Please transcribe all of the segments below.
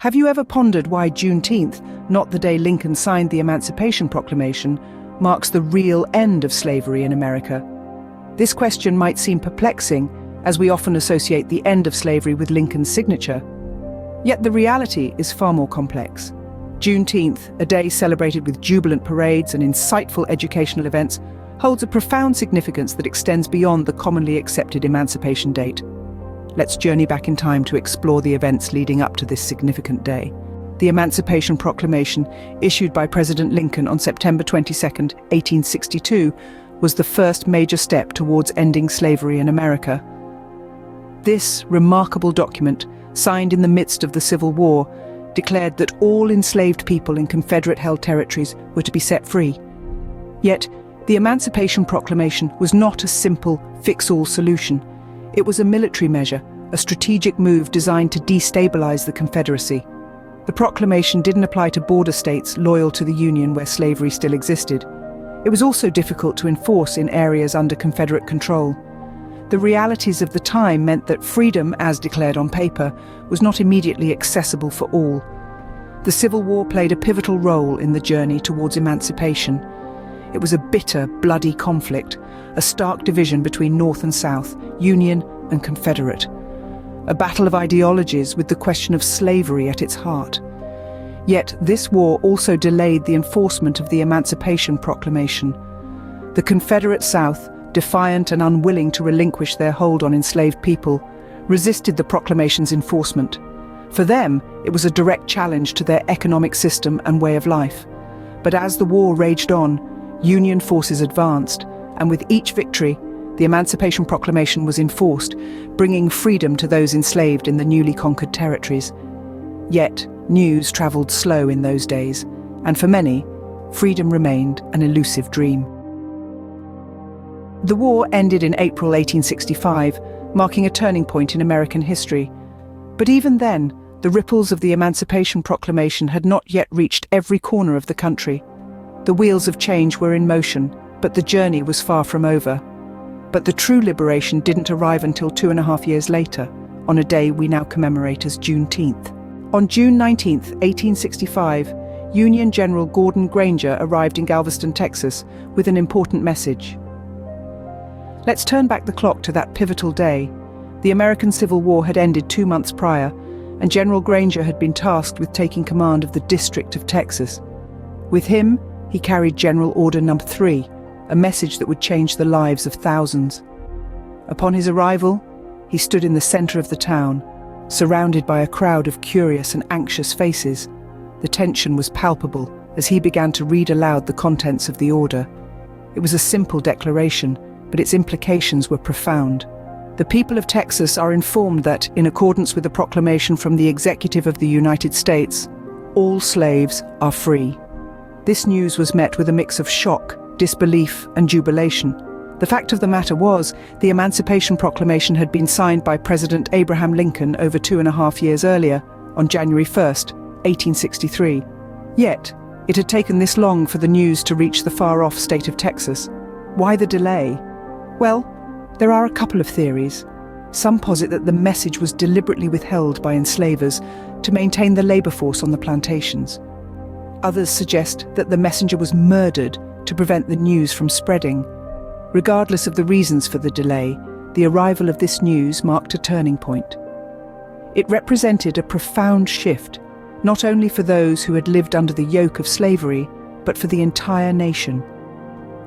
Have you ever pondered why Juneteenth, not the day Lincoln signed the Emancipation Proclamation, marks the real end of slavery in America? This question might seem perplexing, as we often associate the end of slavery with Lincoln's signature. Yet the reality is far more complex. Juneteenth, a day celebrated with jubilant parades and insightful educational events, holds a profound significance that extends beyond the commonly accepted emancipation date. Let's journey back in time to explore the events leading up to this significant day. The Emancipation Proclamation, issued by President Lincoln on September 22, 1862, was the first major step towards ending slavery in America. This remarkable document, signed in the midst of the Civil War, declared that all enslaved people in Confederate-held territories were to be set free. Yet, the Emancipation Proclamation was not a simple fix-all solution. It was a military measure, a strategic move designed to destabilize the Confederacy. The proclamation didn't apply to border states loyal to the Union where slavery still existed. It was also difficult to enforce in areas under Confederate control. The realities of the time meant that freedom, as declared on paper, was not immediately accessible for all. The Civil War played a pivotal role in the journey towards emancipation. It was a bitter, bloody conflict, a stark division between North and South, Union and Confederate. A battle of ideologies with the question of slavery at its heart. Yet this war also delayed the enforcement of the Emancipation Proclamation. The Confederate South, defiant and unwilling to relinquish their hold on enslaved people, resisted the proclamation's enforcement. For them, it was a direct challenge to their economic system and way of life. But as the war raged on, Union forces advanced, and with each victory, the Emancipation Proclamation was enforced, bringing freedom to those enslaved in the newly conquered territories. Yet, news travelled slow in those days, and for many, freedom remained an elusive dream. The war ended in April 1865, marking a turning point in American history. But even then, the ripples of the Emancipation Proclamation had not yet reached every corner of the country. The wheels of change were in motion, but the journey was far from over. But the true liberation didn't arrive until 2.5 years later, on a day we now commemorate as Juneteenth. On June 19, 1865, Union General Gordon Granger arrived in Galveston, Texas, with an important message. Let's turn back the clock to that pivotal day. The American Civil War had ended 2 months prior, and General Granger had been tasked with taking command of the District of Texas. With him, he carried General Order No. 3, a message that would change the lives of thousands. Upon his arrival, he stood in the center of the town, surrounded by a crowd of curious and anxious faces. The tension was palpable as he began to read aloud the contents of the order. It was a simple declaration, but its implications were profound. The people of Texas are informed that, in accordance with the proclamation from the Executive of the United States, all slaves are free. This news was met with a mix of shock, disbelief, and jubilation. The fact of the matter was, the Emancipation Proclamation had been signed by President Abraham Lincoln over 2.5 years earlier, on January 1, 1863. Yet, it had taken this long for the news to reach the far-off state of Texas. Why the delay? Well, there are a couple of theories. Some posit that the message was deliberately withheld by enslavers to maintain the labor force on the plantations. Others suggest that the messenger was murdered to prevent the news from spreading. Regardless of the reasons for the delay, the arrival of this news marked a turning point. It represented a profound shift, not only for those who had lived under the yoke of slavery, but for the entire nation.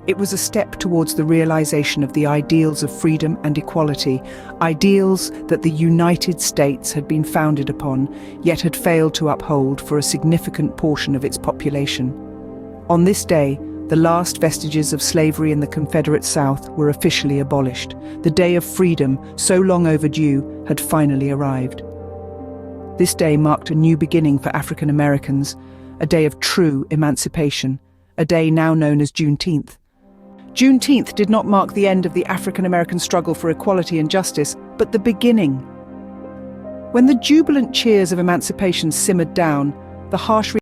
It was a step towards the realization of the ideals of freedom and equality, ideals that the United States had been founded upon, yet had failed to uphold for a significant portion of its population. On this day, the last vestiges of slavery in the Confederate South were officially abolished. The day of freedom, so long overdue, had finally arrived. This day marked a new beginning for African Americans, a day of true emancipation, a day now known as Juneteenth. Juneteenth did not mark the end of the African American struggle for equality and justice, but the beginning. When the jubilant cheers of emancipation simmered down, the harsh